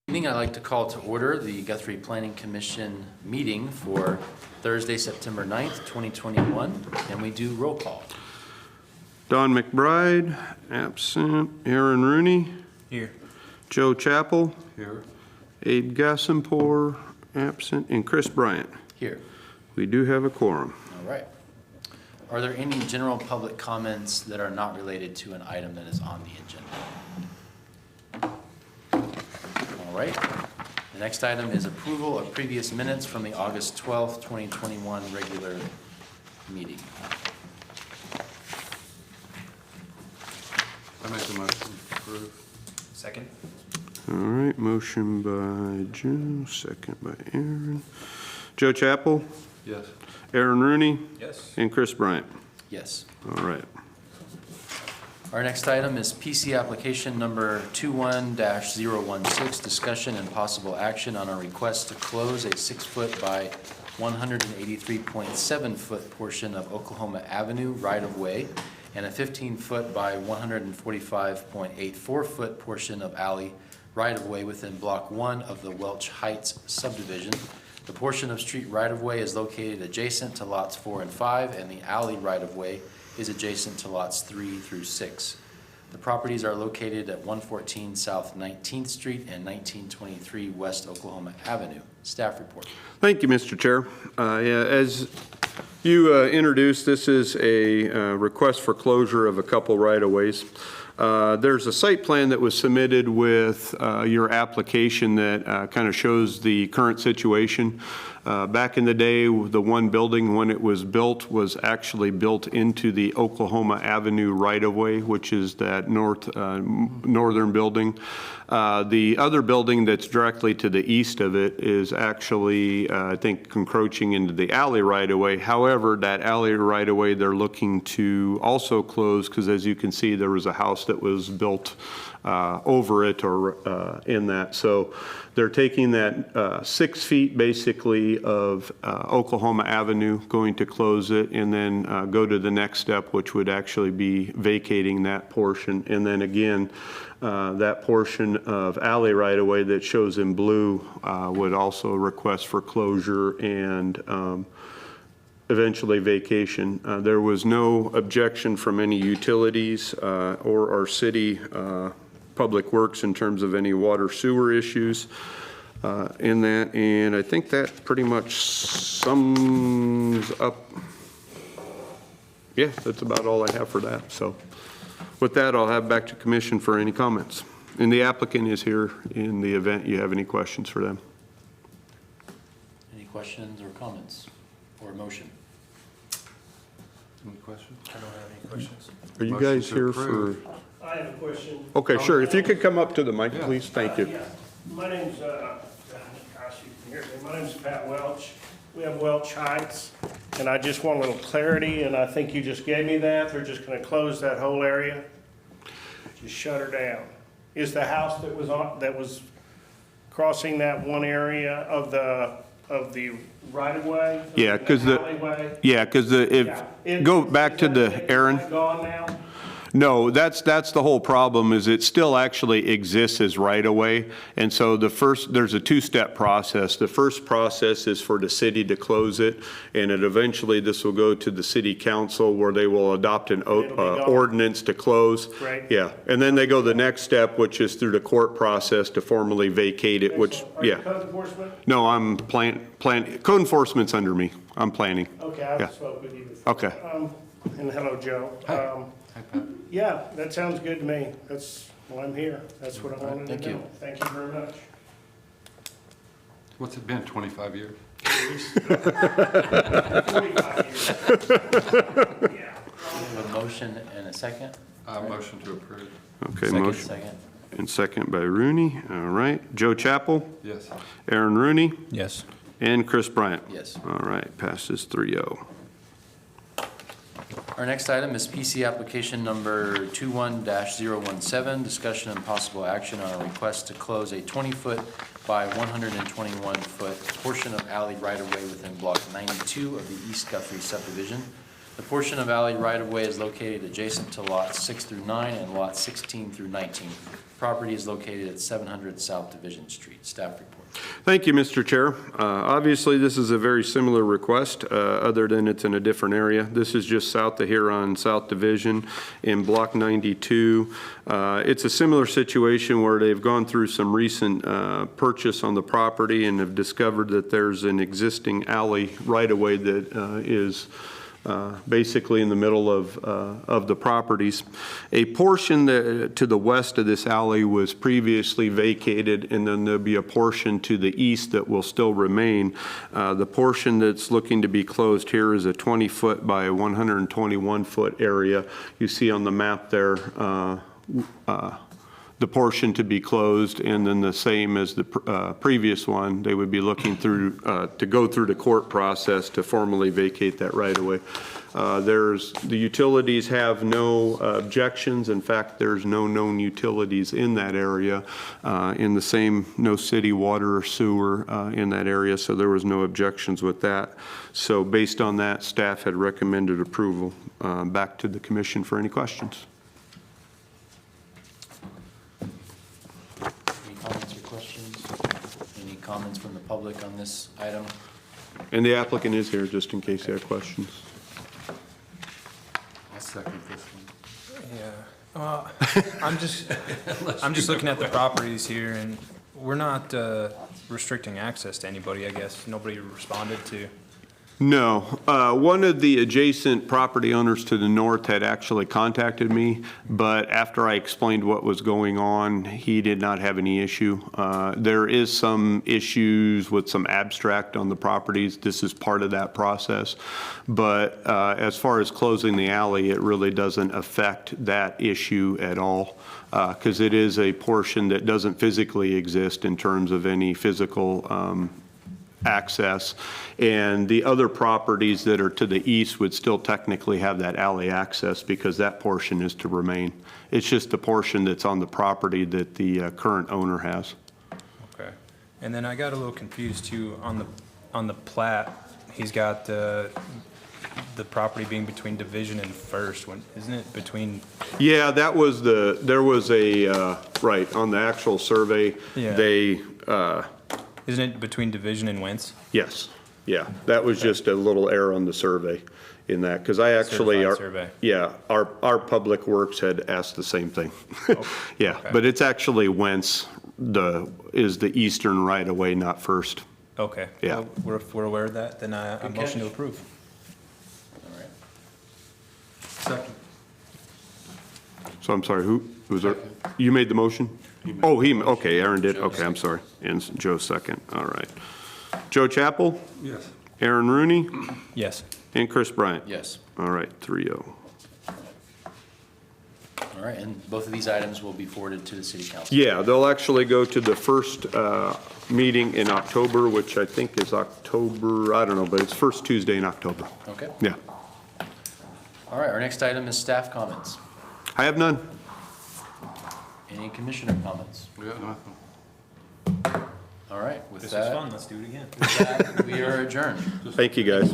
I'd like to call to order the Guthrie Planning Commission meeting for Thursday, September 9th, 2021, and we do roll call. Don McBride, absent. Aaron Rooney. Here. Joe Chappell. Here. Abe Gassenpour, absent. And Chris Bryant. Here. We do have a quorum. All right. Are there any general public comments that are not related to an item that is on the agenda? All right. The next item is approval of previous minutes from the August 12th, 2021 regular meeting. I make the motion to approve. Second. All right, motion by Joe, second by Aaron. Joe Chappell, Yes. Aaron Rooney, Yes. and Chris Bryant. Yes. All right. Our next item is PC application number 21-016, discussion and possible action on a request to close a 6-foot by 183.7-foot portion of Oklahoma Avenue right-of-way and a 15-foot by 145.84-foot portion of alley right-of-way within Block 1 of the Welch Heights subdivision. The portion of street right-of-way is located adjacent to lots 4 and 5, and the alley right-of-way is adjacent to lots 3 through 6. The properties are located at 114 South 19th Street and 1923 West Oklahoma Avenue. Staff report. Thank you, Mr. Chair. As you introduced, this is a request for closure of a couple right-of-ways. There's a site plan that was submitted with your application that kind of shows the current situation. Back in the day, the one building, when it was built, was actually built into the Oklahoma Avenue right-of-way, which is that northern building. The other building that's directly to the east of it is actually, I think, encroaching into the alley right-of-way. However, that alley right-of-way they're looking to also close because, as you can see, there was a house that was built over it or in that. So they're taking that 6 feet basically of Oklahoma Avenue, going to close it, and then go to the next step, which would actually be vacating that portion. And then again, that portion of alley right-of-way that shows in blue would also request for closure and eventually vacation. There was no objection from any utilities or our city public works in terms of any water sewer issues in that, and I think that pretty much sums up. Yeah, that's about all I have for that. So with that, I'll have back to commission for any comments. And the applicant is here in the event you have any questions for them. Any questions or comments or motion? Any questions? I don't have any questions. Are you Motion guys to here approve. for? I have a question. Okay, sure. If you could come up to the mic, Yeah. please. Thank you. Yeah. My name's, gosh, you can hear me. My name's Pat Welch. We have Welch Heights, and I just want a little clarity, and I think you just gave me that. They're just gonna close that whole area? Just shut her down. Is the house that was crossing that one area of the right-of-way? Yeah, 'cause the- alleyway? Yeah, because go back to the Aaron. Gone now? No, that's the whole problem, is it still actually exists as right-of-way. And so there's a two-step process. The first process is for the city to close it, and eventually this will go to the city council where they will adopt an ordinance to close. Right. Yeah, and then they go the next step, which is through the court process to formally vacate it, which, Are you yeah. code enforcement? No, I'm code enforcement's under me. I'm planning. Okay, Yeah. I've spoke with you before. Okay. And hello, Joe. Hi, Pat. Yeah, that sounds good to me. That's why I'm here. That's what I wanted to Thank you. know. Thank you very much. What's it been, 25 years? 45 years. Yeah. We have a motion and a second. Motion to approve. Okay, Second, motion. second. And second by Rooney. All right. Joe Chappell, Yes. Aaron Rooney, Yes. and Chris Bryant. Yes. All right, passes 3-0. Our next item is PC application number 21-017, discussion and possible action on a request to close a 20-foot by 121-foot portion of alley right-of-way within Block 92 of the East Guthrie subdivision. The portion of alley right-of-way is located adjacent to lots 6 through 9 and lots 16 through 19. property is located at 700 South Division Street. Staff report. Thank you, Mr. Chair. Obviously, this is a very similar request, other than it's in a different area. This is just south of here on South Division in Block 92. It's a similar situation where they've gone through some recent purchase on the property and have discovered that there's an existing alley right-of-way that is basically in the middle of the properties. A portion to the west of this alley was previously vacated, and then there'll be a portion to the east that will still remain. The portion that's looking to be closed here is a 20-foot by 121-foot area. You see on the map there the portion to be closed, and then the same as the previous one, they would be looking through to go through the court process to formally vacate that right away. The utilities have no objections. In fact, there's no known utilities in that area. In the same, no city water or sewer in that area, so there was no objections with that. So based on that, staff had recommended approval. Back to the commission for any questions. Any comments or questions? Any comments from the public on this item? And the applicant is here, just in case you have questions. I'll second this one. Yeah, I'm just looking at the properties here, and we're not restricting access to anybody, I guess. Nobody responded to. No. One of the adjacent property owners to the north had actually contacted me, but after I explained what was going on, he did not have any issue. There is some issues with some abstract on the properties. This is part of that process. But as far as closing the alley, it really doesn't affect that issue at all, because it is a portion that doesn't physically exist in terms of any physical access, and the other properties that are to the east would still technically have that alley access because that portion is to remain. It's just the portion that's on the property that the current owner has. Okay. And then I got a little confused too on the plat. He's got the property being between Division and First. Isn't it between? Yeah, there was a right on the actual survey. Yeah. They. Isn't it between Division and Wentz? Yes, yeah, that was just a little error on the survey in that, because I actually, Certified survey. yeah, our Public Works had asked the same thing. Yeah, Okay. but it's actually Wentz is the eastern right of way, not First. Okay. Yeah. Well, we're aware of that, then I motion to catch. approve. All right. Second. So I'm sorry, who was there? You made the motion? Oh, okay, Aaron did, okay, I'm sorry. And Joe second, all right. Joe Chappell, Yes. Aaron Rooney, Yes. and Chris Bryant. Yes. All right, 3-0. All right, and both of these items will be forwarded to the city council. Yeah, they'll actually go to the first meeting in October, which I think is October, I don't know, but it's first Tuesday in October. Okay. Yeah. All right, our next item is staff comments. I have none. Any commissioner comments? We got nothing. All right, with This was fun, that, let's do it again. we are adjourned. Thank you, guys.